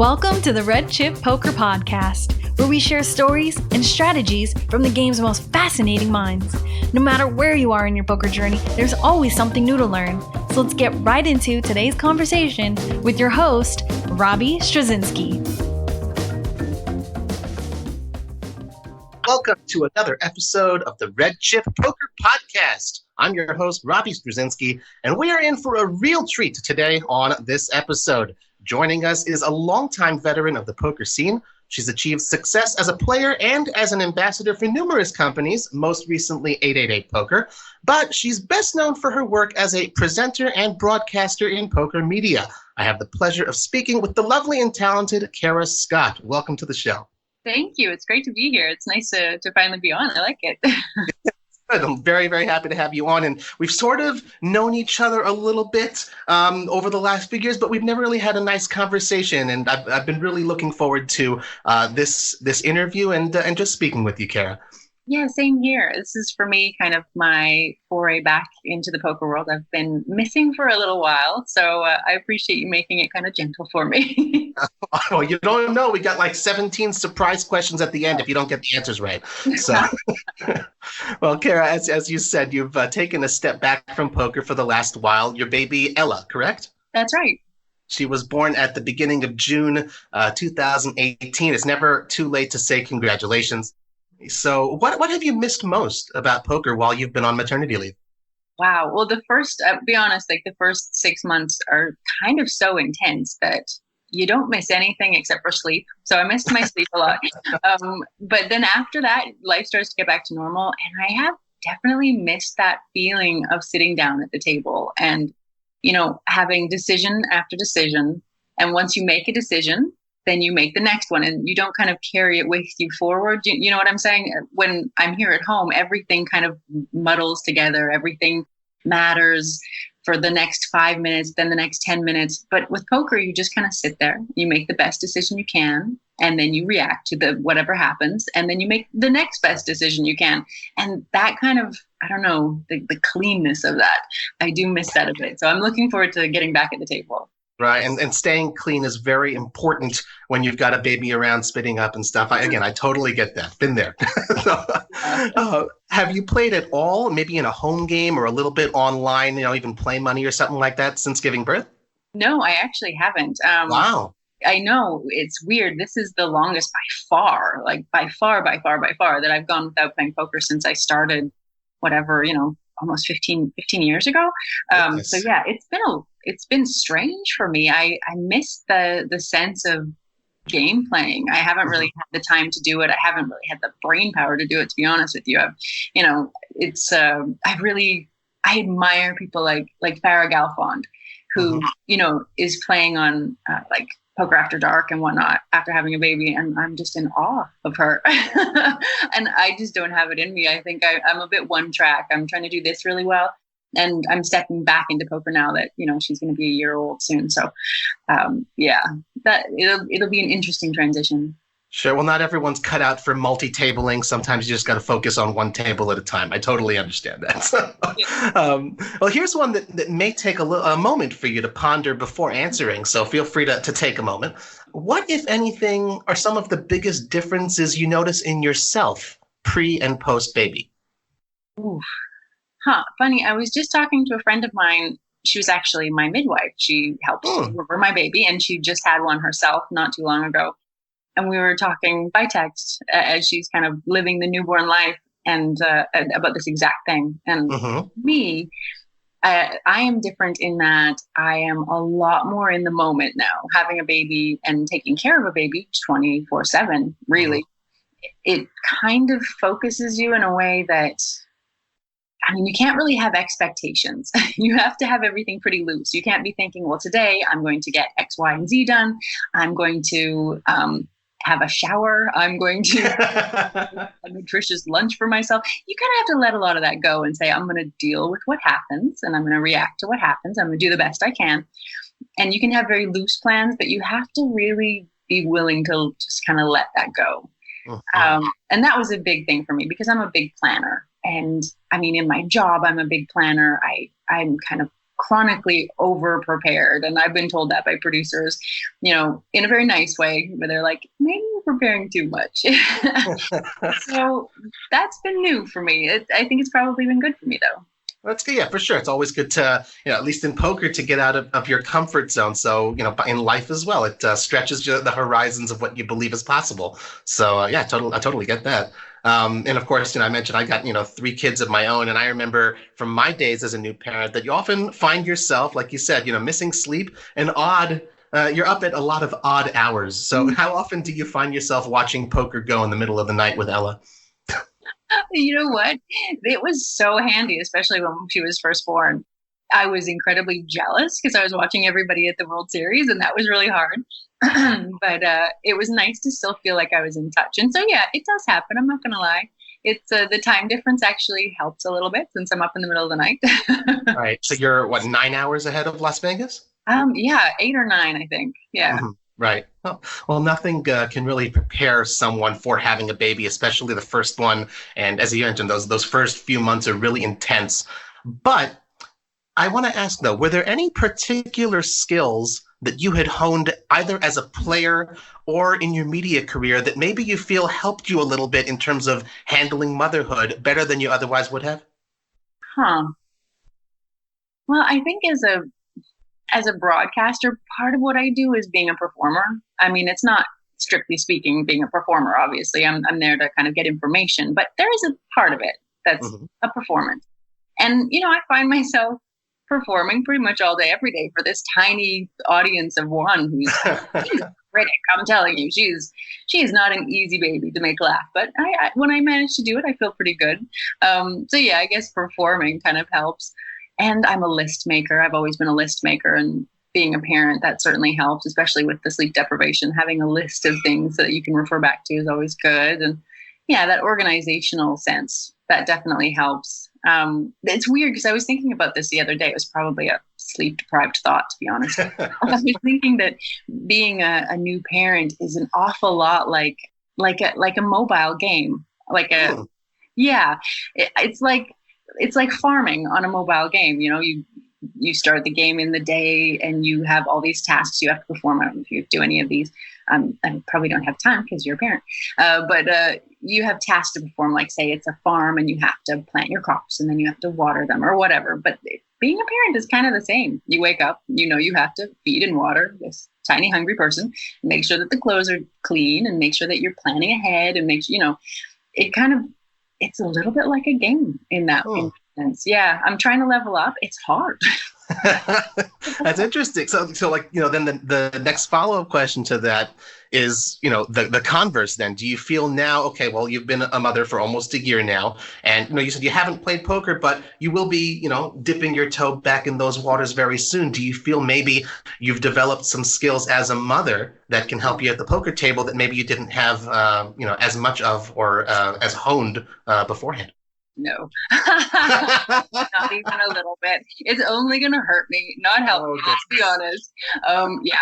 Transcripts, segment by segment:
Welcome to the Red Chip Poker Podcast, where we share stories and strategies from the game's most fascinating minds. No matter where you are in your poker journey, there's always something new to learn. So let's get right into today's conversation with your host, Robbie Straczynski. Welcome to another episode of the Red Chip Poker Podcast. I'm your host, Robbie Straczynski, and we are in for a real treat today on this episode. Joining us is a longtime veteran of the poker scene. She's achieved success as a player and as an ambassador for numerous companies, most recently 888 Poker, but she's best known for her work as a presenter and broadcaster in poker media. I have the pleasure of speaking with the lovely and talented Kara Scott. Welcome to the show. Thank you. It's great to be here. It's nice to finally be on. I like it. Good. I'm very, very happy to have you on. And we've sort of known each other a little bit over the last few years, but we've never really had a nice conversation. And I've been really looking forward to this interview and just speaking with you, Kara. Yeah, same here. This is for me kind of my foray back into the poker world. I've been missing for a little while, so I appreciate you making it kind of gentle for me. Oh, you don't know. We got like 17 surprise questions at the end if you don't get the answers right. So, well, Kara, as you said, you've taken a step back from poker for the last while. Your baby, Ella, correct? That's right. She was born at the beginning of June 2018. It's never too late to say congratulations. So what have you missed most about poker while you've been on maternity leave? Wow. Well, to be honest, like the first 6 months are kind of so intense that you don't miss anything except for sleep. So I missed my sleep a lot. But then after that, life starts to get back to normal. And I have definitely missed that feeling of sitting down at the table and, having decision after decision. And once you make a decision, then you make the next one and you don't kind of carry it with you forward. You know what I'm saying? When I'm here at home, everything kind of muddles together. Everything matters for the next 5 minutes, then the next 10 minutes. But with poker, you just kind of sit there. You make the best decision you can, and then you react to whatever happens, and then you make the next best decision you can. And that kind of, I don't know, the cleanness of that, I do miss that a bit. So I'm looking forward to getting back at the table. Right. And staying clean is very important when you've got a baby around spitting up and stuff. I totally get that. Been there. Have you played at all, maybe in a home game or a little bit online, even play money or something like that since giving birth? No, I actually haven't. Wow. I know it's weird. This is the longest by far that I've gone without playing poker since I started, almost 15 years ago. So yeah, it's been strange for me. I miss the sense of game playing. I haven't really had the time to do it. I haven't really had the brain power to do it, to be honest with you. I admire people like Farah Galfond, who, is playing on like Poker After Dark and whatnot after having a baby, and I'm just in awe of her. And I just don't have it in me. I think I'm a bit one track. I'm trying to do this really well, and I'm stepping back into poker now that she's going to be a year old soon. So that it'll be an interesting transition. Sure. Well, not everyone's cut out for multi-tabling. Sometimes you just got to focus on one table at a time. I totally understand that. Well, here's one that may take a moment for you to ponder before answering, so feel free to take a moment. What, if anything, are some of the biggest differences you notice in yourself pre and post baby? Ooh. Funny. I was just talking to a friend of mine. She was actually my midwife. She helped deliver my baby, and she just had one herself not too long ago. And we were talking by text as she's kind of living the newborn life and about this exact thing. And me, I am different in that I am a lot more in the moment now. Having a baby and taking care of a baby 24/7, really, it kind of focuses you in a way that, you can't really have expectations. You have to have everything pretty loose. You can't be thinking, well, today I'm going to get X, Y, and Z done. I'm going to have a shower. I'm going to have a nutritious lunch for myself. You kind of have to let a lot of that go and say, I'm going to deal with what happens and I'm going to react to what happens. I'm going to do the best I can. And you can have very loose plans, but you have to really be willing to just kind of let that go. And that was a big thing for me because I'm a big planner. And in my job, I'm a big planner. I'm kind of chronically over prepared. And I've been told that by producers, in a very nice way, where they're like, maybe you're preparing too much. So that's been new for me. I think it's probably been good for me, though. That's good. Yeah, for sure. It's always good to, at least in poker, to get out of your comfort zone. So, in life as well, it stretches the horizons of what you believe is possible. So, I totally get that. And of course, I mentioned I got, 3 kids of my own. And I remember from my days as a new parent that you often find yourself, like you said, missing sleep and you're up at a lot of odd hours. So how often do you find yourself watching Poker Go in the middle of the night with Ella? You know what? It was so handy, especially when she was first born. I was incredibly jealous because I was watching everybody at the World Series, and that was really hard. But it was nice to still feel like I was in touch. And so, yeah, it does happen. I'm not going to lie. It's the time difference actually helps a little bit since I'm up in the middle of the night. Right. So you're, 9 hours ahead of Las Vegas? Yeah, 8 or 9, I think. Yeah. Mm-hmm. Right. Well, nothing can really prepare someone for having a baby, especially the first one. And as you mentioned, those first few months are really intense. But I want to ask, though, were there any particular skills that you had honed either as a player or in your media career that maybe you feel helped you a little bit in terms of handling motherhood better than you otherwise would have? Well, I think as a broadcaster, part of what I do is being a performer. I mean, it's not strictly speaking being a performer, obviously. I'm there to kind of get information, but there is a part of it that's a performance. And, I find myself performing pretty much all day, every day for this tiny audience of one who's she's a critic. I'm telling you, she is not an easy baby to make laugh. But when I manage to do it, I feel pretty good. So yeah, I guess performing kind of helps. And I'm a list maker. I've always been a list maker, and being a parent, that certainly helps, especially with the sleep deprivation. Having a list of things that you can refer back to is always good. And yeah, that organizational sense, that definitely helps. It's weird because I was thinking about this the other day. It was probably a sleep deprived thought, to be honest. I was thinking that being a new parent is an awful lot like a mobile game. It's like farming on a mobile game. You start the game in the day and you have all these tasks you have to perform. I don't know if you do any of these. I probably don't have time because you're a parent. But you have tasks to perform, like say it's a farm and you have to plant your crops and then you have to water them or whatever. But being a parent is kind of the same. You wake up, you have to feed and water this tiny hungry person, make sure that the clothes are clean and make sure that you're planning ahead and make sure, it's a little bit like a game in that sense. Yeah, I'm trying to level up. It's hard. That's interesting. So then the next follow-up question to that is, the converse then. Do you feel now, okay, well, you've been a mother for almost a year now, and you said you haven't played poker, but you will be, dipping your toe back in those waters very soon. Do you feel maybe you've developed some skills as a mother that can help you at the poker table that maybe you didn't have, as much of or as honed beforehand? No, not even a little bit. It's only going to hurt me, not help me, let's be honest. Yeah,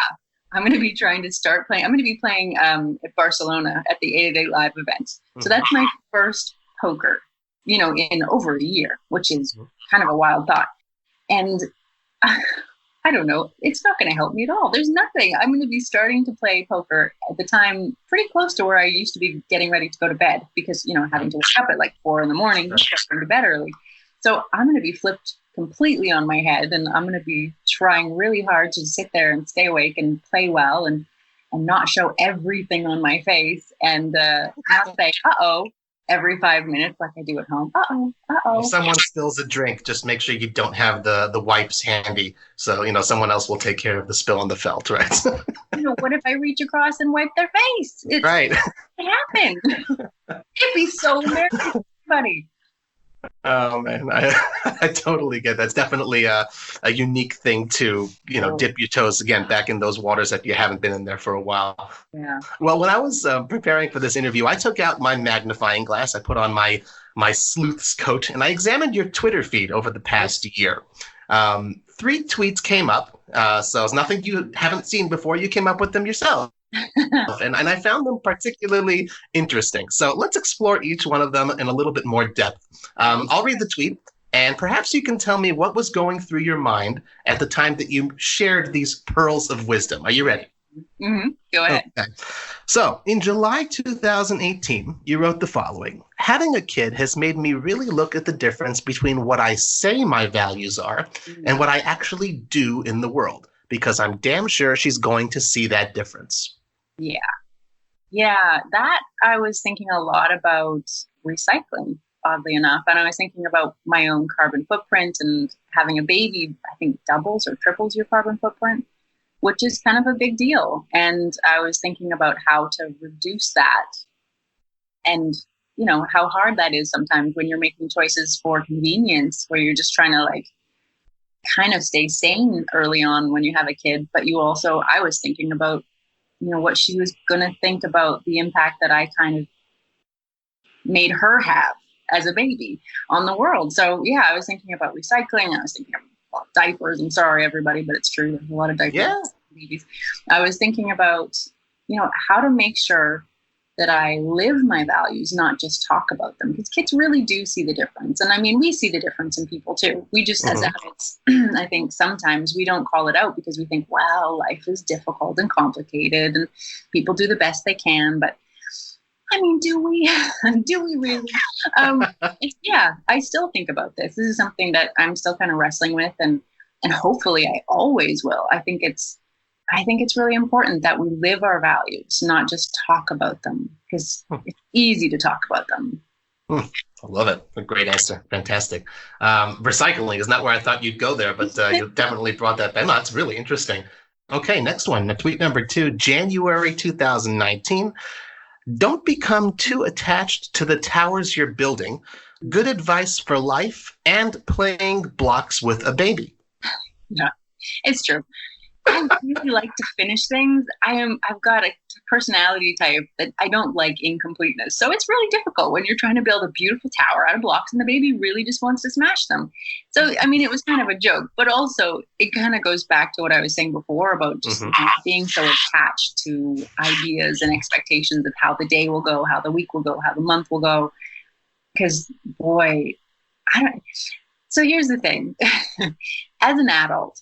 I'm going to be trying to start playing. I'm going to be playing at Barcelona at the 8 Live event. So that's my first poker, in over a year, which is kind of a wild thought. And I don't know, it's not going to help me at all. There's nothing. I'm going to be starting to play poker at the time pretty close to where I used to be getting ready to go to bed because, having to wake up at like 4 a.m, going to bed early. So I'm going to be flipped completely on my head, and I'm going to be trying really hard to sit there and stay awake and play well and not show everything on my face and not say, uh-oh, every 5 minutes like I do at home. Uh-oh. If someone spills a drink, just make sure you don't have the wipes handy. So, someone else will take care of the spill on the felt, right? What if I reach across and wipe their face? Right. It happened. It'd be so embarrassing, buddy. Oh, man, I totally get that. It's definitely a unique thing to, dip your toes again back in those waters that you haven't been in there for a while. Yeah. Well, when I was preparing for this interview, I took out my magnifying glass. I put on my sleuth's coat, and I examined your Twitter feed over the past year. 3 tweets came up. So it's nothing you haven't seen before. You came up with them yourself. and I found them particularly interesting. So let's explore each one of them in a little bit more depth. I'll read the tweet, And perhaps you can tell me what was going through your mind at the time that you shared these pearls of wisdom. Are you ready? Mm-hmm. Go ahead. Okay. So, in July 2018, you wrote the following: Having a kid has made me really look at the difference between what I say my values are and what I actually do in the world, because I'm damn sure she's going to see that difference. Yeah. Yeah. That I was thinking a lot about recycling, oddly enough. And I was thinking about my own carbon footprint, and having a baby, I think, doubles or triples your carbon footprint, which is kind of a big deal. And I was thinking about how to reduce that, and, how hard that is sometimes when you're making choices for convenience, where you're just trying to kind of stay sane early on when you have a kid. But I was thinking about, what she was going to think about the impact that I kind of made her have as a baby on the world. So yeah, I was thinking about recycling. I was thinking about diapers. I'm sorry, everybody, but it's true. There's a lot of diapers. Yeah. Babies. I was thinking about, how to make sure that I live my values, not just talk about them, because kids really do see the difference. And I mean, we see the difference in people too. We just, as adults, I think sometimes we don't call it out because we think, well, life is difficult and complicated and people do the best they can. But I mean, do we? Do we really? Yeah, I still think about this. This is something that I'm still kind of wrestling with, and hopefully I always will. I think it's really important that we live our values, not just talk about them, because it's easy to talk about them. I love it. A great answer. Fantastic. Recycling is not where I thought you'd go there, but you definitely brought that back. No, that's really interesting. Okay, next one. Tweet number 2, January 2019. Don't become too attached to the towers you're building. Good advice for life and playing blocks with a baby. Yeah, it's true. I really like to finish things. I've got a personality type that I don't like incompleteness. So it's really difficult when you're trying to build a beautiful tower out of blocks and the baby really just wants to smash them. So, I mean, it was kind of a joke, but also it kind of goes back to what I was saying before about just not being so attached to ideas and expectations of how the day will go, how the week will go, how the month will go. Because, boy, so here's the thing. As an adult,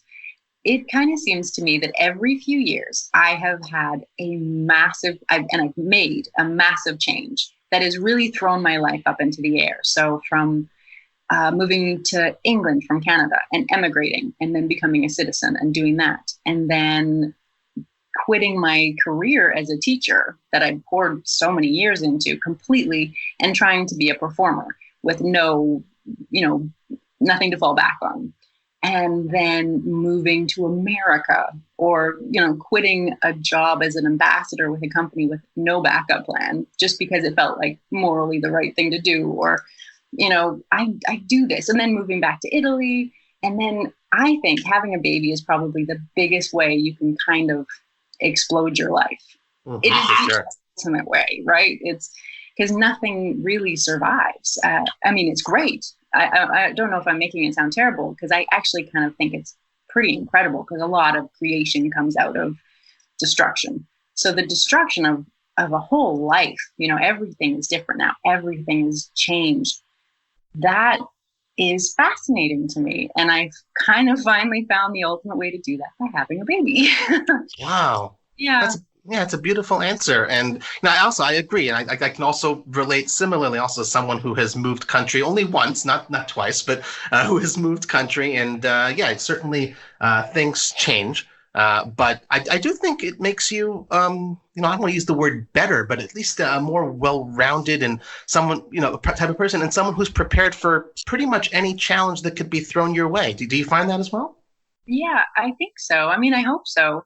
it kind of seems to me that every few years I've made a massive change that has really thrown my life up into the air. So from moving to England from Canada and emigrating and then becoming a citizen and doing that, and then quitting my career as a teacher that I'd poured so many years into completely and trying to be a performer with nothing to fall back on. And then moving to America, or, quitting a job as an ambassador with a company with no backup plan, just because it felt like morally the right thing to do. Or, I do this. And then moving back to Italy. And then I think having a baby is probably the biggest way you can kind of explode your life. It is the ultimate way, right? It's because nothing really survives. I mean, it's great. I don't know if I'm making it sound terrible, because I actually kind of think it's pretty incredible, because a lot of creation comes out of destruction. So the destruction of a whole life, everything is different now. Everything is changed. That is fascinating to me. And I've kind of finally found the ultimate way to do that by having a baby. Wow. Yeah. It's a beautiful answer. And I agree. And I can also relate similarly also as someone who has moved country only once, not twice, but who has moved country. And certainly things change. But I do think it makes you, I don't want to use the word better, but at least more well-rounded and someone, type of person, and someone who's prepared for pretty much any challenge that could be thrown your way. Do you find that as well? Yeah, I think so. I mean, I hope so.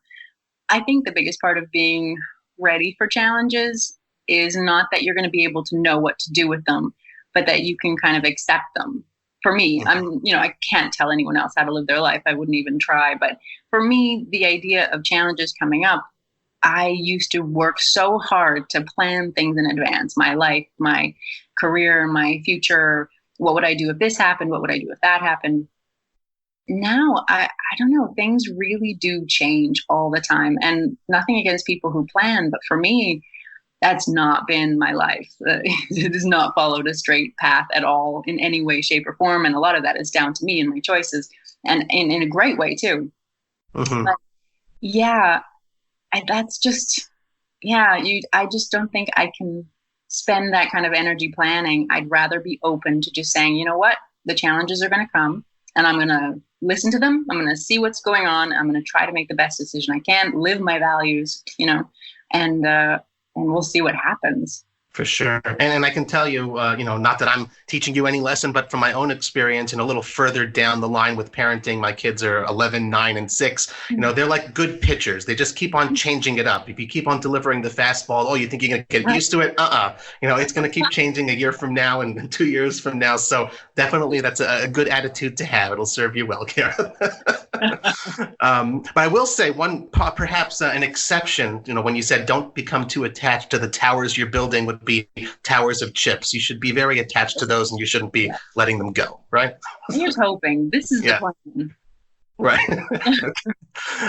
I think the biggest part of being ready for challenges is not that you're going to be able to know what to do with them, but that you can kind of accept them. For me, I can't tell anyone else how to live their life. I wouldn't even try. But for me, the idea of challenges coming up, I used to work so hard to plan things in advance, my life, my career, my future. What would I do if this happened? What would I do if that happened? Now, I don't know, things really do change all the time, and nothing against people who plan. But for me, that's not been my life. It has not followed a straight path at all in any way, shape, or form. And a lot of that is down to me and my choices, and in a great way too. Mm-hmm. But yeah, that's just, I just don't think I can spend that kind of energy planning. I'd rather be open to just saying, you know what, the challenges are going to come and I'm going to listen to them. I'm going to see what's going on. I'm going to try to make the best decision I can, live my values, and we'll see what happens. For sure. And I can tell you, not that I'm teaching you any lesson, but from my own experience and a little further down the line with parenting, my kids are 11, 9, and 6. They're like good pitchers. They just keep on changing it up. If you keep on delivering the fastball, you think you're going to get used to it? It's going to keep changing a year from now and 2 years from now. So definitely that's a good attitude to have. It'll serve you well, Kara. But I will say perhaps an exception, when you said don't become too attached to the towers you're building would be towers of chips. You should be very attached to those and you shouldn't be letting them go, right? Here's hoping. This is the plan. Right.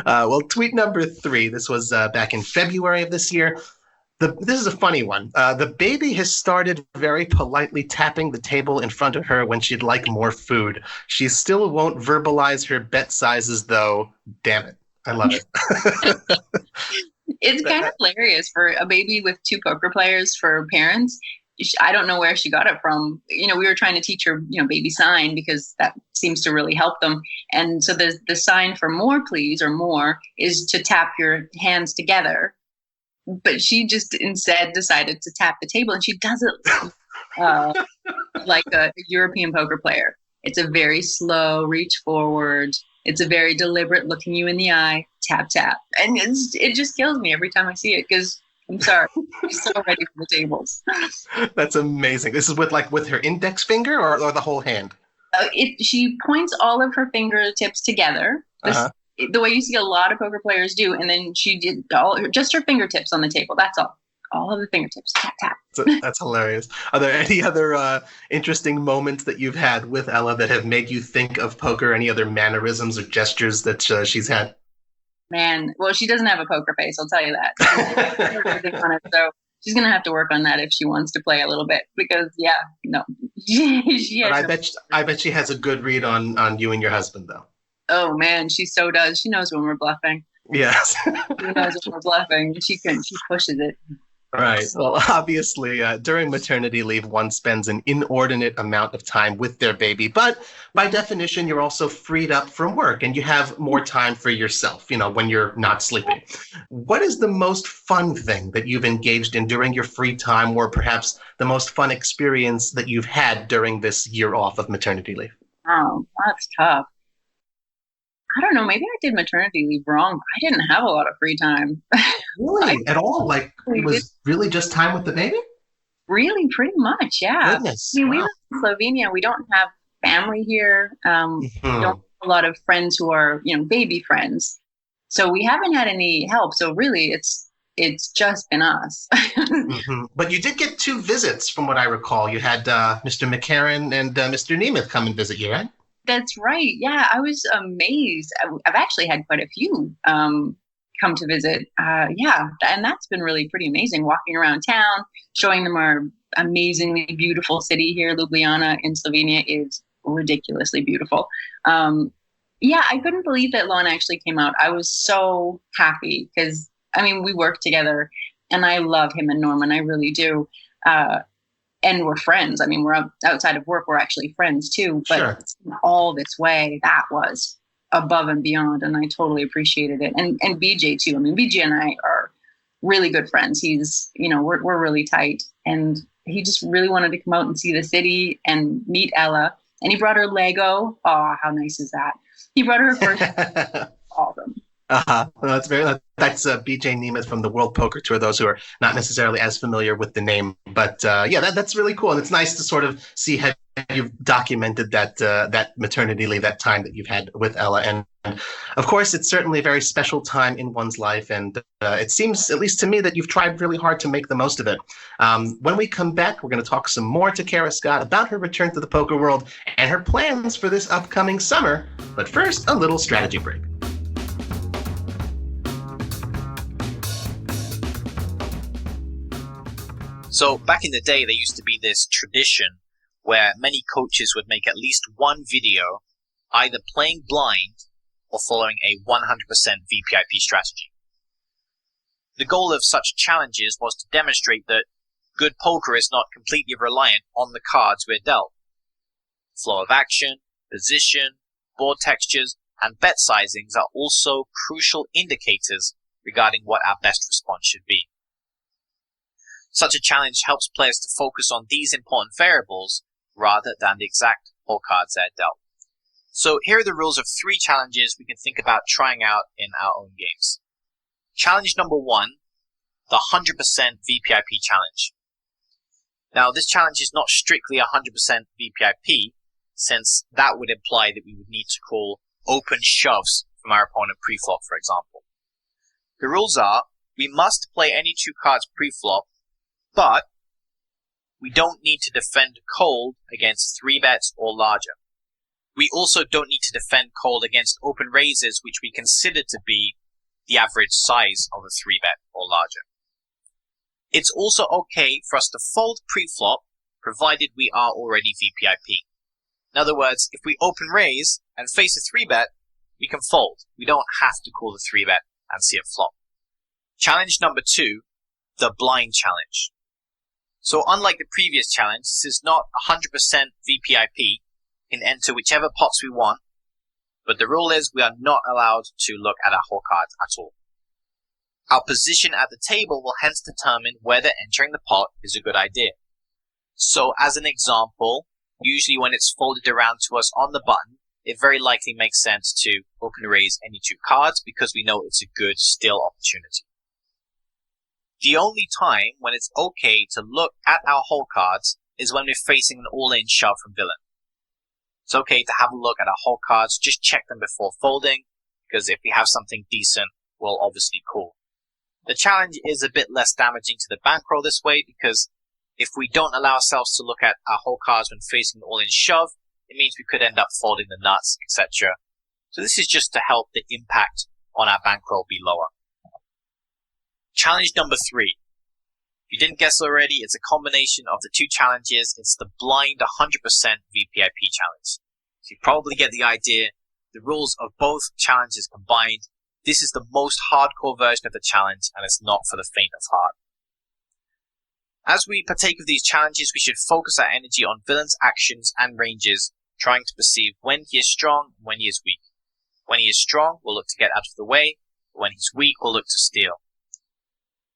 Well, tweet number 3, this was back in February of this year. This is a funny one. The baby has started very politely tapping the table in front of her when she'd like more food. She still won't verbalize her bet sizes, though. Damn it. I love it. It's kind of hilarious for a baby with 2 poker players for parents. I don't know where she got it from. We were trying to teach her, baby sign because that seems to really help them. And so the sign for more, please, or more is to tap your hands together. But she just instead decided to tap the table, and she does it like a European poker player. It's a very slow reach forward. It's a very deliberate looking you in the eye, tap, tap. And it just kills me every time I see it because I'm sorry, she's so ready for the tables. That's amazing. This is with her index finger or the whole hand? She points all of her fingertips together, the way you see a lot of poker players do, and then she did just her fingertips on the table. That's all of the fingertips, tap, tap. That's hilarious. Are there any other interesting moments that you've had with Ella that have made you think of poker? Any other mannerisms or gestures that she's had? Man, well, she doesn't have a poker face, I'll tell you that. So she's going to have to work on that if she wants to play a little bit because, no. But I bet she has a good read on you and your husband, though. Oh, man, she so does. She knows when we're bluffing. Yes. She knows when we're bluffing. She pushes it. Right. Well, obviously, during maternity leave, one spends an inordinate amount of time with their baby. But by definition, you're also freed up from work and you have more time for yourself, when you're not sleeping. What is the most fun thing that you've engaged in during your free time, or perhaps the most fun experience that you've had during this year off of maternity leave? Oh, that's tough. I don't know. Maybe I did maternity leave wrong. I didn't have a lot of free time. Really? At all? Like, it was really just time with the baby? Really, pretty much, yeah. Goodness. We live in Slovenia. We don't have family here. We don't have a lot of friends who are, baby friends. So we haven't had any help. So really, it's just been us. But you did get 2 visits, from what I recall. You had Mr. McCarran and Mr. Nemeth come and visit you, right? That's right. Yeah, I was amazed. I've actually had quite a few come to visit. And that's been really pretty amazing. Walking around town, showing them our amazingly beautiful city here. Ljubljana in Slovenia is ridiculously beautiful. I couldn't believe that Lon actually came out. I was so happy because, we work together and I love him and Norman. I really do. And we're friends. We're outside of work. We're actually friends too. But sure. All this way, that was above and beyond, and I totally appreciated it. And BJ too. BJ and I are really good friends. He's, we're really tight, and he just really wanted to come out and see the city and meet Ella. And he brought her Lego. Oh, how nice is that? He brought her first. Awesome. That's BJ Nemeth from the World Poker Tour, those who are not necessarily as familiar with the name. But that's really cool. And it's nice to sort of see how you've documented that maternity leave, that time that you've had with Ella. And of course, it's certainly a very special time in one's life. And it seems, at least to me, that you've tried really hard to make the most of it. When we come back, we're going to talk some more to Kara Scott about her return to the poker world and her plans for this upcoming summer. But first, a little strategy break. So back in the day, there used to be this tradition where many coaches would make at least one video either playing blind or following a 100% VPIP strategy. The goal of such challenges was to demonstrate that good poker is not completely reliant on the cards we're dealt. Flow of action, position, board textures, and bet sizings are also crucial indicators regarding what our best response should be. Such a challenge helps players to focus on these important variables rather than the exact hole cards they're dealt. So here are the rules of 3 challenges we can think about trying out in our own games. Challenge number 1, the 100% VPIP challenge. Now, this challenge is not strictly 100% VPIP, since that would imply that we would need to call open shoves from our opponent pre-flop, for example. The rules are, we must play any 2 cards pre-flop, but we don't need to defend cold against 3 bets or larger. We also don't need to defend cold against open raises, which we consider to be the average size of a 3-bet or larger. It's also okay for us to fold pre-flop, provided we are already VPIP. In other words, if we open raise and face a 3-bet, we can fold. We don't have to call the 3-bet and see it flop. Challenge number 2, the blind challenge. So unlike the previous challenge, this is not 100% VPIP. We can enter whichever pots we want, but the rule is we are not allowed to look at our hole cards at all. Our position at the table will hence determine whether entering the pot is a good idea. So as an example, usually when it's folded around to us on the button, it very likely makes sense to open raise any 2 cards because we know it's a good still opportunity. The only time when it's okay to look at our hole cards is when we're facing an all-in shove from villain. It's okay to have a look at our hole cards, just check them before folding, because if we have something decent, we'll obviously call. The challenge is a bit less damaging to the bankroll this way, because if we don't allow ourselves to look at our hole cards when facing an all-in shove, it means we could end up folding the nuts, etc. So this is just to help the impact on our bankroll be lower. Challenge number 3. If you didn't guess already, it's a combination of the 2 challenges. It's the blind 100% VPIP challenge. So you probably get the idea. The rules of both challenges combined. This is the most hardcore version of the challenge, and it's not for the faint of heart. As we partake of these challenges, we should focus our energy on villain's actions and ranges, trying to perceive when he is strong and when he is weak. When he is strong, we'll look to get out of the way. When he's weak, we'll look to steal.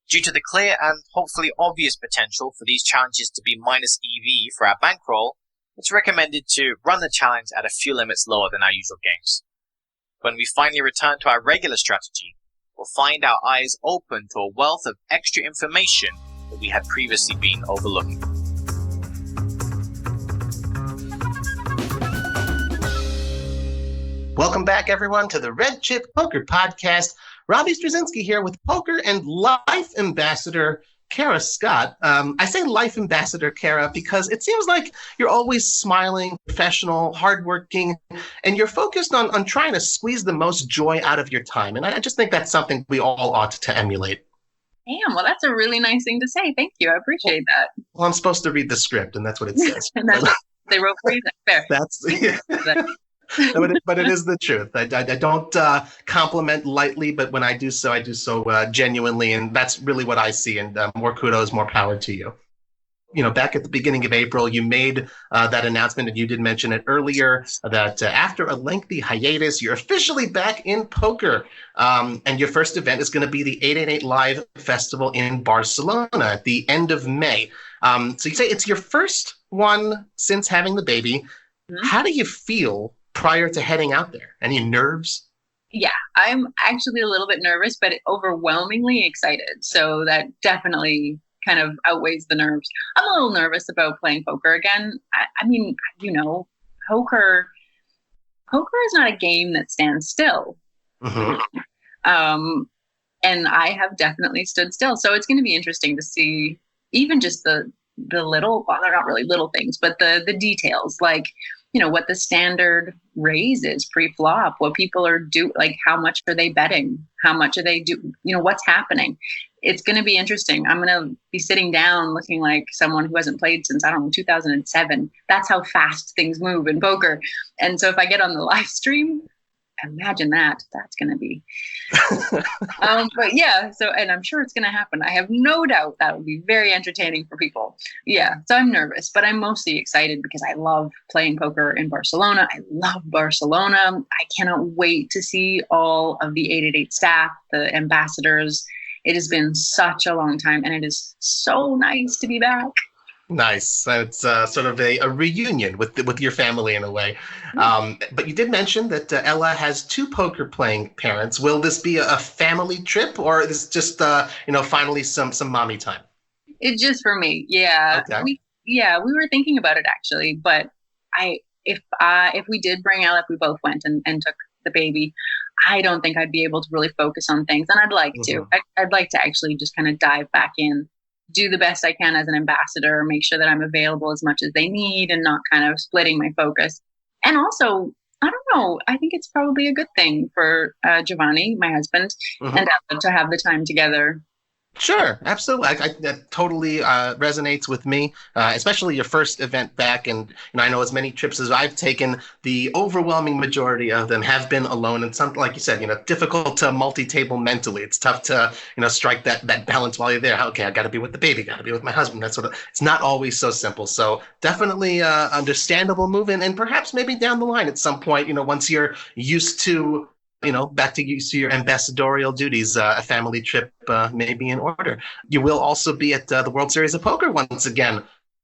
Due to the clear and hopefully obvious potential for these challenges to be minus EV for our bankroll, it's recommended to run the challenge at a few limits lower than our usual games. When we finally return to our regular strategy, we'll find our eyes open to a wealth of extra information that we had previously been overlooking. Welcome back, everyone, to the Red Chip Poker Podcast. Robbie Straczynski here with poker and life ambassador Kara Scott. I say life ambassador, Kara, because it seems like you're always smiling, professional, hardworking, and you're focused on trying to squeeze the most joy out of your time. And I just think that's something we all ought to emulate. Damn, well, that's a really nice thing to say. Thank you. I appreciate that. Well, I'm supposed to read the script, and that's what it says. And that's what they wrote for you. Fair. That's yeah. But it is the truth. I don't compliment lightly, but when I do so genuinely, and that's really what I see. And more kudos, more power to you. You know, back at the beginning of April, you made that announcement, and you did mention it earlier, that after a lengthy hiatus, you're officially back in poker. And your first event is going to be the 888 Live Festival in Barcelona at the end of May. So you say it's your first one since having the baby. Mm-hmm. How do you feel prior to heading out there? Any nerves? Yeah, I'm actually a little bit nervous, but overwhelmingly excited. So that definitely kind of outweighs the nerves. I'm a little nervous about playing poker again. I mean, you know, poker is not a game that stands still. Mm-hmm. And I have definitely stood still. So it's going to be interesting to see even just the little, well, they're not really little things, but the details, like, you know, what the standard raise is pre-flop, what people are doing, like how much are they betting? How much are they do? You know, what's happening? it's going to be interesting. I'm going to be sitting down looking like someone who hasn't played since, I don't know, 2007. That's how fast things move in poker. And so if I get on the live stream, imagine that. That's going to be. But yeah, so, and I'm sure it's going to happen. I have no doubt that would be very entertaining for people. Yeah, so I'm nervous, but I'm mostly excited because I love playing poker in Barcelona. I love Barcelona. I cannot wait to see all of the 888 staff, the ambassadors. It has been such a long time, and it is so nice to be back. Nice. So it's sort of a reunion with your family in a way. But you did mention that Ella has 2 poker playing parents. Will this be a family trip, or is this just finally some mommy time? It's just for me. Yeah. Okay. We were thinking about it actually, but if we did bring Ella, if we both went and took the baby, I don't think I'd be able to really focus on things, and I'd like to. I'd like to actually just kind of dive back in, do the best I can as an ambassador, make sure that I'm available as much as they need and not kind of splitting my focus. And also, I don't know, I think it's probably a good thing for Giovanni, my husband, and Ella to have the time together. Sure, absolutely. That totally resonates with me, especially your first event back. And I know as many trips as I've taken, the overwhelming majority of them have been alone. And something like you said, difficult to multi-table mentally. It's tough to strike that balance while you're there. Okay, I got to be with the baby, got to be with my husband. It's not always so simple. So definitely understandable move, and perhaps maybe down the line at some point, once you're used to. Back to your ambassadorial duties, a family trip may be in order. You will also be at the World Series of Poker once again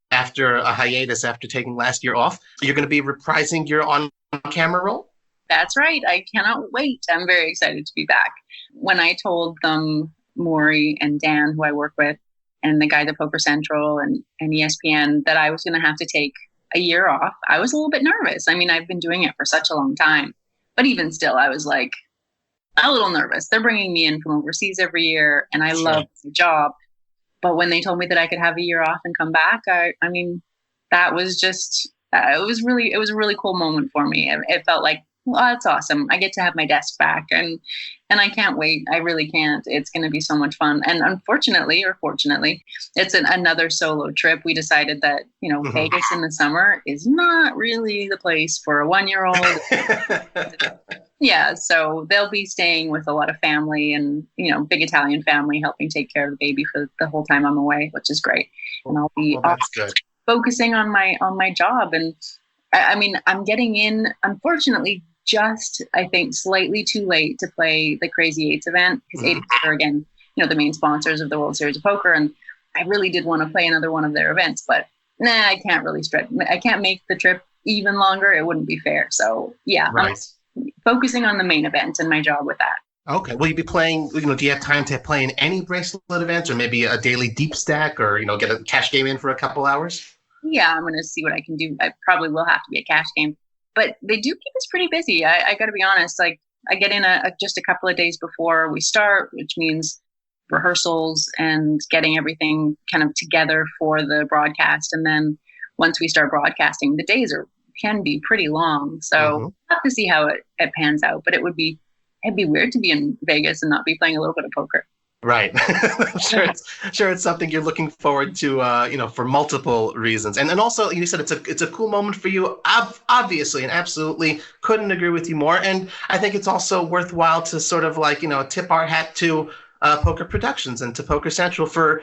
after a hiatus, after taking last year off. You're going to be reprising your on-camera role? That's right. I cannot wait. I'm very excited to be back. When I told them, Maury and Dan, who I work with, and the guys at Poker Central and ESPN, that I was going to have to take a year off, I was a little bit nervous. I mean, I've been doing it for such a long time. But even still, I was like a little nervous. They're bringing me in from overseas every year, and I love the job. But when they told me that I could have a year off and come back, I mean, that was just it was a really cool moment for me. It felt like, well, that's awesome. I get to have my desk back, and I can't wait. I really can't. It's going to be so much fun. And unfortunately, or fortunately, it's another solo trip. We decided that Vegas in the summer is not really the place for a 1-year-old. Yeah, so they'll be staying with a lot of family and big Italian family, helping take care of the baby for the whole time I'm away, which is great. And I'll be focusing on my job. And I mean, I'm getting in, unfortunately, just, I think, slightly too late to play the Crazy Eights event, because 888 are, again, the main sponsors of the World Series of Poker, and I really did want to play another one of their events, but I can't really stretch. I can't make the trip even longer. It wouldn't be fair. So yeah, right. I'm focusing on the main event and my job with that. Okay. Will you be playing, do you have time to play in any bracelet events, or maybe a daily deep stack, or, get a cash game in for a couple hours? Yeah, I'm going to see what I can do. I probably will have to be a cash game. But they do keep us pretty busy. I got to be honest. Like, I get in just a couple of days before we start, which means rehearsals and getting everything kind of together for the broadcast. And then once we start broadcasting, the days can be pretty long. So we'll have to see how it pans out. But it'd be weird to be in Vegas and not be playing a little bit of poker. Right. Sure, it's something you're looking forward to, for multiple reasons. And then also, you said it's a cool moment for you, obviously, and absolutely couldn't agree with you more. And I think it's also worthwhile to sort of tip our hat to Poker Productions and to Poker Central for,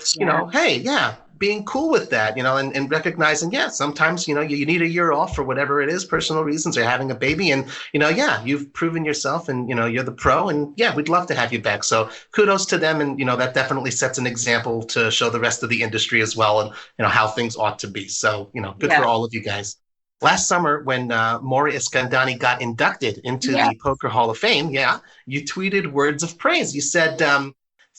being cool with that, and recognizing, sometimes, you need a year off for whatever it is, personal reasons, or having a baby. And, you've proven yourself, and, you're the pro, and we'd love to have you back. So kudos to them. And, that definitely sets an example to show the rest of the industry as well, and, how things ought to be. So, good for all of you guys. Last summer, when Maury Iskandani got inducted into the Poker Hall of Fame, you tweeted words of praise. You said,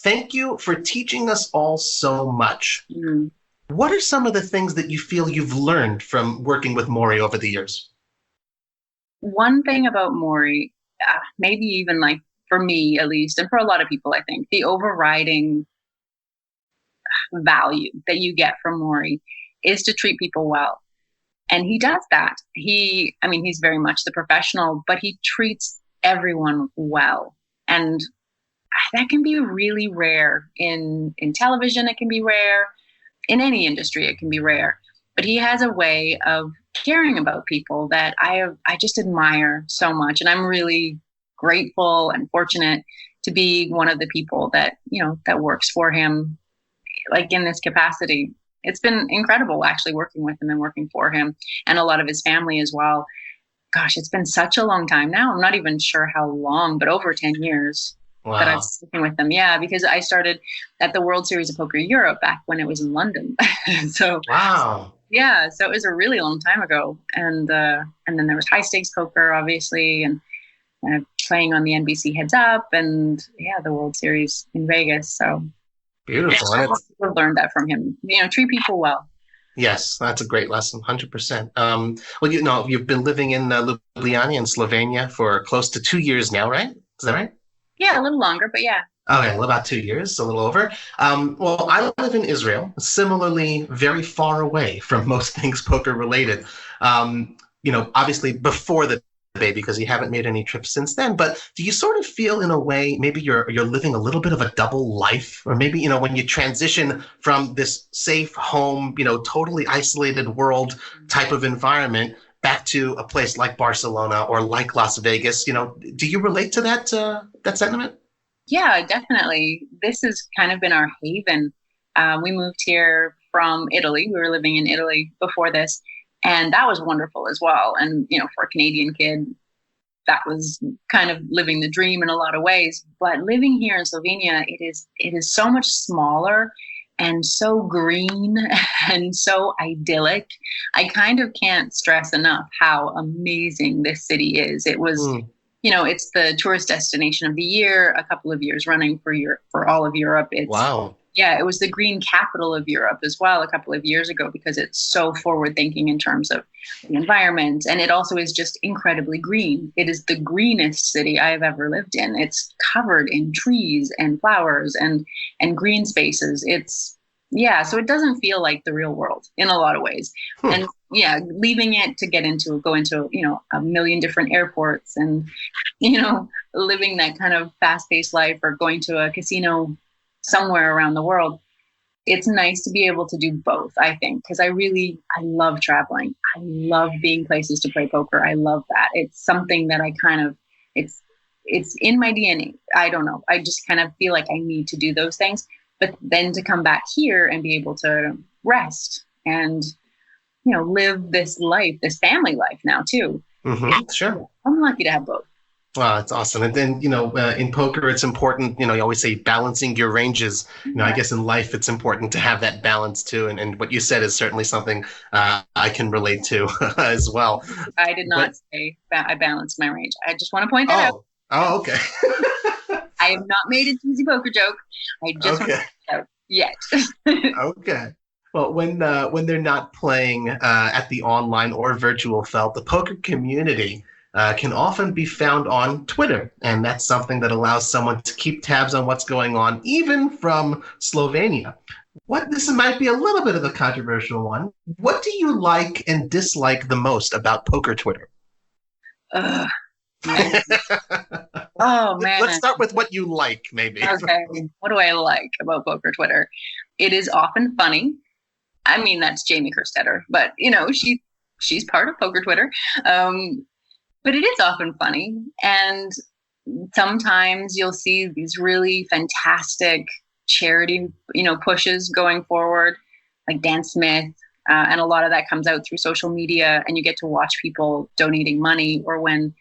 "Thank you for teaching us all so much." Mm. What are some of the things that you feel you've learned from working with Maury over the years? One thing about Maury, maybe even like for me at least, and for a lot of people, I think, the overriding value that you get from Maury is to treat people well. And he does that. He's very much the professional, but he treats everyone well. And that can be really rare in television. It can be rare in any industry. It can be rare, but he has a way of caring about people that I just admire so much. And I'm really grateful and fortunate to be one of the people that, that works for him, like in this capacity. It's been incredible actually working with him and working for him, and a lot of his family as well. Gosh, it's been such a long time now. I'm not even sure how long, but over 10 years that I've been working with them. Yeah, because I started at the World Series of Poker Europe back when it was in London. So wow. Yeah, so it was a really long time ago. And then there was high stakes poker, obviously, and playing on the NBC Heads Up, and the World Series in Vegas. So beautiful. I've learned that from him. Treat people well. Yes, that's a great lesson, 100%. Well, you've been living in Ljubljana in Slovenia for close to 2 years now, right? Is that right? Yeah, a little longer, but yeah. Okay, well, about 2 years, a little over. Well, I live in Israel, similarly very far away from most things poker related. Obviously before the baby, because you haven't made any trips since then. But do you sort of feel in a way maybe you're living a little bit of a double life, or maybe when you transition from this safe home, totally isolated world type of environment back to a place like Barcelona or like Las Vegas? Do you relate to that sentiment? Yeah, definitely. This has kind of been our haven. We moved here from Italy. We were living in Italy before this, and that was wonderful as well. And, for a Canadian kid, that was kind of living the dream in a lot of ways. But living here in Slovenia, it is so much smaller and so green and so idyllic. I kind of can't stress enough how amazing this city is. It was... it's the tourist destination of the year, a couple of years running for all of Europe. Wow. Yeah, it was the green capital of Europe as well a couple of years ago, because it's so forward thinking in terms of the environment. And it also is just incredibly green. It is the greenest city I have ever lived in. It's covered in trees and flowers and green spaces. So it doesn't feel like the real world in a lot of ways. And leaving it to go into, a million different airports and, living that kind of fast-paced life, or going to a casino somewhere around the world. It's nice to be able to do both, I think, because I love traveling. I love being places to play poker. I love that. It's something that it's in my DNA. I don't know. I just kind of feel like I need to do those things. But then to come back here and be able to rest and, live this life, this family life now too. Mm-hmm. Sure. I'm lucky to have both. Wow, that's awesome. And then, in poker, it's important, you always say balancing your ranges. I guess in life, it's important to have that balance too. And what you said is certainly something I can relate to as well. I did not say I balanced my range. I just want to point that out. Oh, okay. I have not made a cheesy poker joke. I just want to point it out yet. Okay. Well, when they're not playing at the online or virtual felt, the poker community can often be found on Twitter. And that's something that allows someone to keep tabs on what's going on, even from Slovenia. This might be a little bit of a controversial one. What do you like and dislike the most about poker Twitter? Oh, man. Let's start with what you like, maybe. Okay. What do I like about poker Twitter? It is often funny. I mean, that's Jamie Kerstetter, but, she's part of poker Twitter. But it is often funny. And sometimes you'll see these really fantastic charity, pushes going forward, like Dan Smith. And a lot of that comes out through social media, and you get to watch people donating money, or when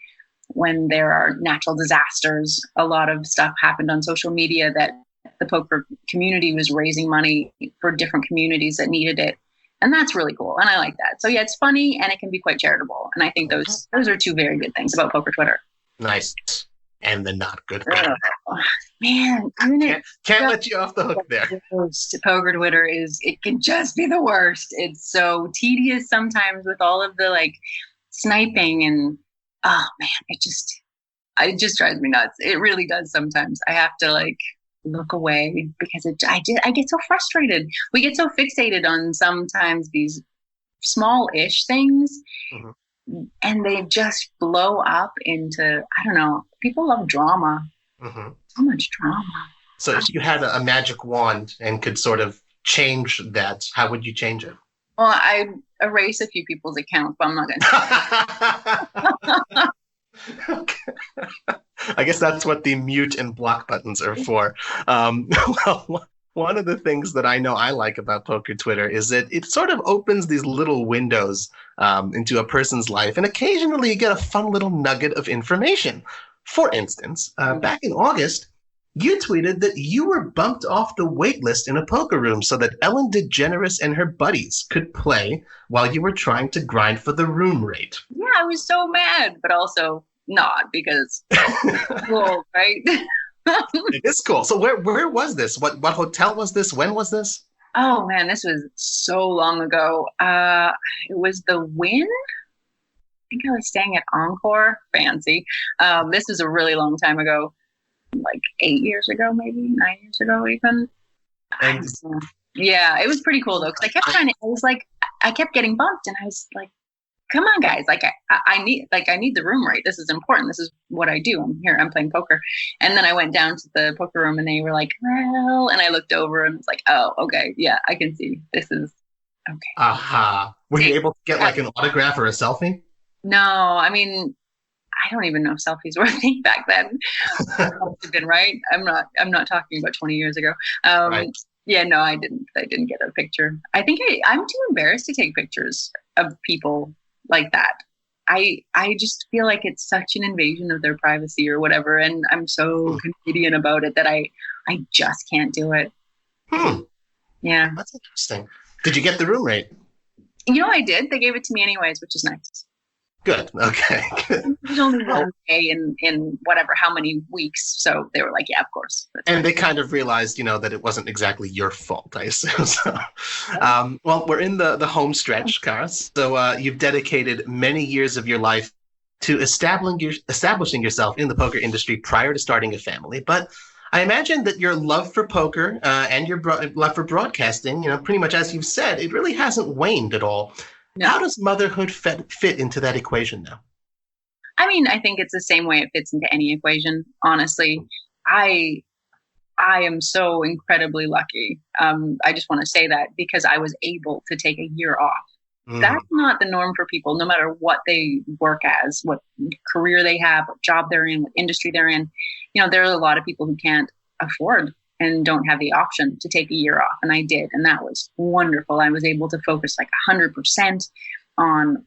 there are natural disasters. A lot of stuff happened on social media that the poker community was raising money for different communities that needed it. And that's really cool. And I like that. So yeah, it's funny and it can be quite charitable. And I think those are two very good things about poker Twitter. Nice. And the not good thing. Man, can't let you off the hook there. Poker Twitter it can just be the worst. It's so tedious sometimes with all of the sniping, and oh man, it just drives me nuts. It really does sometimes. I have to look away because I get so frustrated. We get so fixated on sometimes these small-ish things, and they just blow up into, I don't know, people love drama. so much drama. So if you had a magic wand and could sort of change that, how would you change it? Well, I erase a few people's accounts, but I'm not going to. Okay. I guess that's what the mute and block buttons are for. Well, one of the things that I know I like about poker Twitter is that it sort of opens these little windows into a person's life, and occasionally you get a fun little nugget of information. For instance, back in August, you tweeted that you were bumped off the wait list in a poker room so that Ellen DeGeneres and her buddies could play while you were trying to grind for the room rate. Yeah, I was so mad, but also not, because cool, right? It is cool. So where was this? What hotel was this? When was this? Oh man, this was so long ago. It was the Wynn. I think I was staying at Encore. Fancy. This was a really long time ago. Like 8 years ago, maybe 9 years ago, even. And Yeah, it was pretty cool though, because I kept trying to. I kept getting bumped, and I was like, "Come on, guys! Like, I need the room rate. This is important. This is what I do. I'm here. I'm playing poker." And then I went down to the poker room, and they were like, "Well," and I looked over, and was like, "Oh, okay, yeah, I can see this is okay." aha! Were you able to get like an autograph or a selfie? No, I mean, I don't even know if selfies were a thing back then. Must have been, right. I'm not talking about 20 years ago. Right. Yeah, no, I didn't get a picture. I think I'm too embarrassed to take pictures of people like that. I just feel like it's such an invasion of their privacy or whatever, and I'm so Canadian about it that I just can't do it. Yeah. That's interesting. Did you get the room rate? You know, I did. They gave it to me anyways, which is nice. Good. Okay. Good. There's only one day in whatever, how many weeks. So they were like, yeah, of course. And they kind of realized, that it wasn't exactly your fault, I assume. So, well, we're in the home stretch, Cara. So you've dedicated many years of your life to establishing yourself in the poker industry prior to starting a family. But I imagine that your love for poker and your love for broadcasting, pretty much as you've said, it really hasn't waned at all. No. How does motherhood fit into that equation now? I mean, I think it's the same way it fits into any equation. Honestly, I am so incredibly lucky. I just want to say that, because I was able to take a year off. That's not the norm for people, no matter what they work as, what career they have, what job they're in, what industry they're in. There are a lot of people who can't afford and don't have the option to take a year off. And I did. And that was wonderful. I was able to focus like 100% on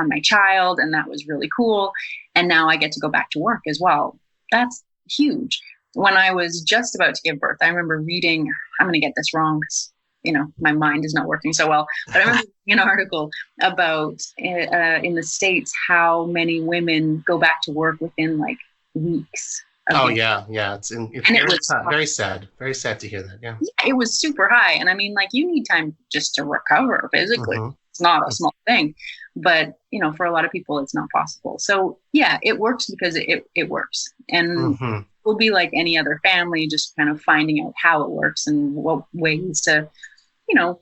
my child. And that was really cool. And now I get to go back to work as well. That's huge. When I was just about to give birth, I remember reading, I'm going to get this wrong because, my mind is not working so well. But I remember reading an article about in the States, how many women go back to work within like weeks. Oh yeah. It's very sad. Very sad to hear that. Yeah. It was super high. And I mean, like, you need time just to recover physically. It's not a small thing, but for a lot of people, it's not possible. So yeah, it works because it works. And we'll be like any other family, just kind of finding out how it works and what ways to,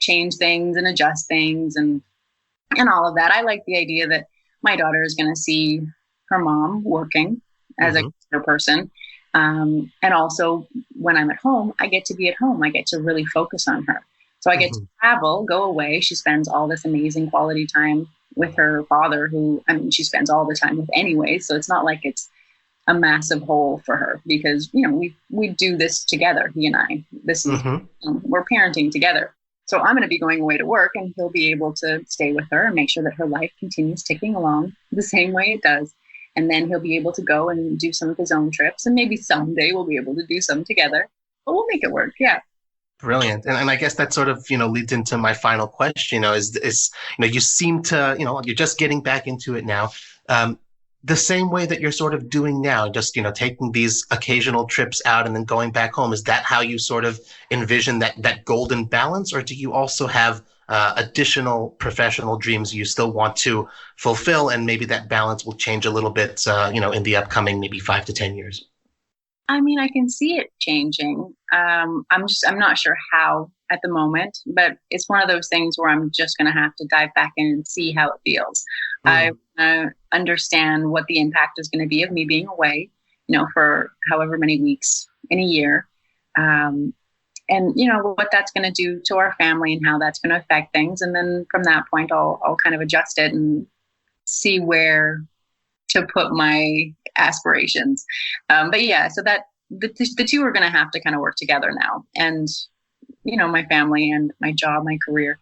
change things and adjust things and all of that. I like the idea that my daughter is going to see her mom working as a career person. And also when I'm at home, I get to be at home. I get to really focus on her. So I get to travel, go away. She spends all this amazing quality time with her father, who, she spends all the time with anyway. So it's not like it's a massive hole for her, because, we do this together, he and I. This is, we're parenting together. So I'm going to be going away to work, and he'll be able to stay with her and make sure that her life continues ticking along the same way it does. And then he'll be able to go and do some of his own trips. And maybe someday we'll be able to do some together. But we'll make it work. Yeah. Brilliant. And I guess that sort of, leads into my final question, is you seem to, you're just getting back into it now. The same way that you're sort of doing now, just, taking these occasional trips out and then going back home. Is that how you sort of envision that golden balance? Or do you also have additional professional dreams you still want to fulfill, and maybe that balance will change a little bit, in the upcoming maybe 5 to 10 years? I mean, I can see it changing. I'm not sure how at the moment, but it's one of those things where I'm just going to have to dive back in and see how it feels. I understand what the impact is going to be of me being away, for however many weeks in a year. And, what that's going to do to our family and how that's going to affect things. And then from that point, I'll kind of adjust it and see where to put my aspirations. But yeah, so that the two are going to have to kind of work together now. And, my family and my job, my career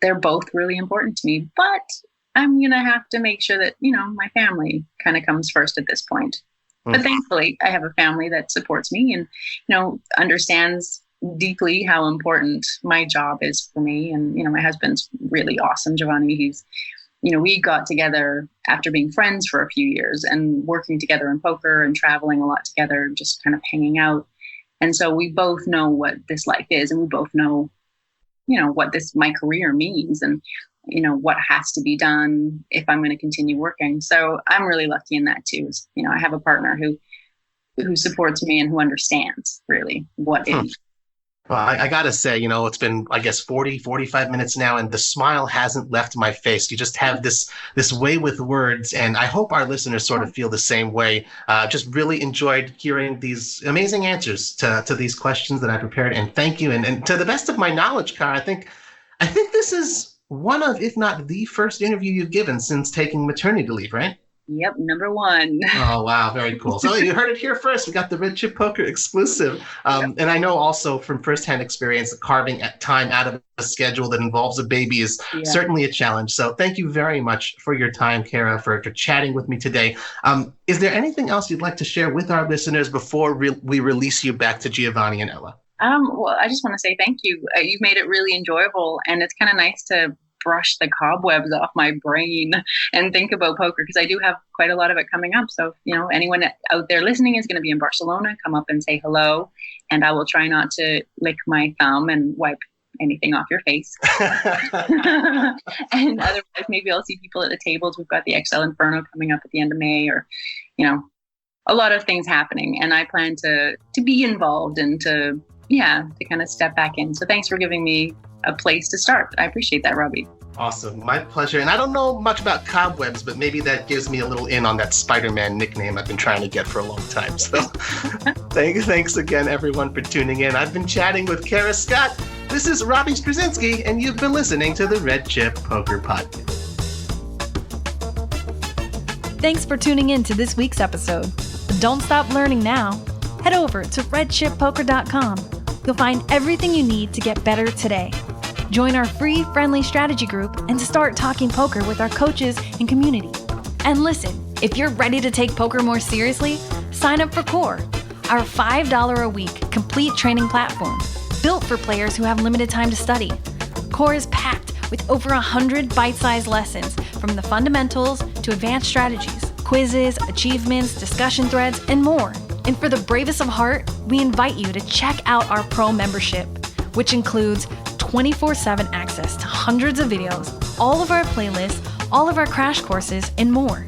they're both really important to me, but I'm going to have to make sure that, my family kind of comes first at this point. But thankfully, I have a family that supports me and, understands deeply how important my job is for me. And, my husband's really awesome, Giovanni. He's, we got together after being friends for a few years and working together in poker and traveling a lot together, just kind of hanging out. And so we both know what this life is, and we both know, what my career means and, what has to be done if I'm going to continue working. So I'm really lucky in that too. I have a partner who supports me and who understands really what it is. Well, I got to say, it's been, I guess, 45 minutes now, and the smile hasn't left my face. You just have this way with words, and I hope our listeners sort of feel the same way. Just really enjoyed hearing these amazing answers to these questions that I prepared, and thank you. And to the best of my knowledge, Cara, I think this is one of, if not the first interview you've given since taking maternity leave, right? Yep, number one. Oh, wow. Very cool. So you heard it here first. We got the Red Chip Poker exclusive. And I know also from firsthand experience, carving time out of a schedule that involves a baby is certainly a challenge. So thank you very much for your time, Cara, for chatting with me today. Is there anything else you'd like to share with our listeners before we release you back to Giovanni and Ella? Well, I just want to say thank you. You've made it really enjoyable, and it's kind of nice to brush the cobwebs off my brain and think about poker, because I do have quite a lot of it coming up. So, anyone out there listening is going to be in Barcelona, come up and say hello, and I will try not to lick my thumb and wipe anything off your face. And otherwise, maybe I'll see people at the tables. We've got the XL Inferno coming up at the end of May, or, a lot of things happening, and I plan to be involved and to kind of step back in. So thanks for giving me a place to start. I appreciate that, Robbie. Awesome. My pleasure. And I don't know much about cobwebs, but maybe that gives me a little in on that Spider-Man nickname I've been trying to get for a long time. So thanks again, everyone, for tuning in. I've been chatting with Cara Scott. This is Robbie Straczynski, and you've been listening to the Red Chip Poker Podcast. Thanks for tuning in to this week's episode. But don't stop learning now. Head over to redchippoker.com. You'll find everything you need to get better today. Join our free, friendly strategy group and start talking poker with our coaches and community. And listen, if you're ready to take poker more seriously, sign up for Core, our $5 a week complete training platform built for players who have limited time to study. Core is packed with over 100 bite-sized lessons, from the fundamentals to advanced strategies, quizzes, achievements, discussion threads, and more. And for the bravest of heart, we invite you to check out our pro membership, which includes 24/7 access to hundreds of videos, all of our playlists, all of our crash courses, and more.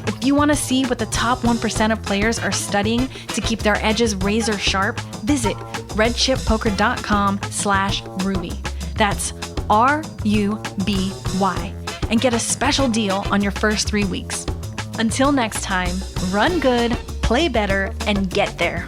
If you want to see what the top 1% of players are studying to keep their edges razor sharp, visit redchippoker.com/Ruby. That's RUBY, and get a special deal on your first 3 weeks. Until next time, run good, play better, and get there.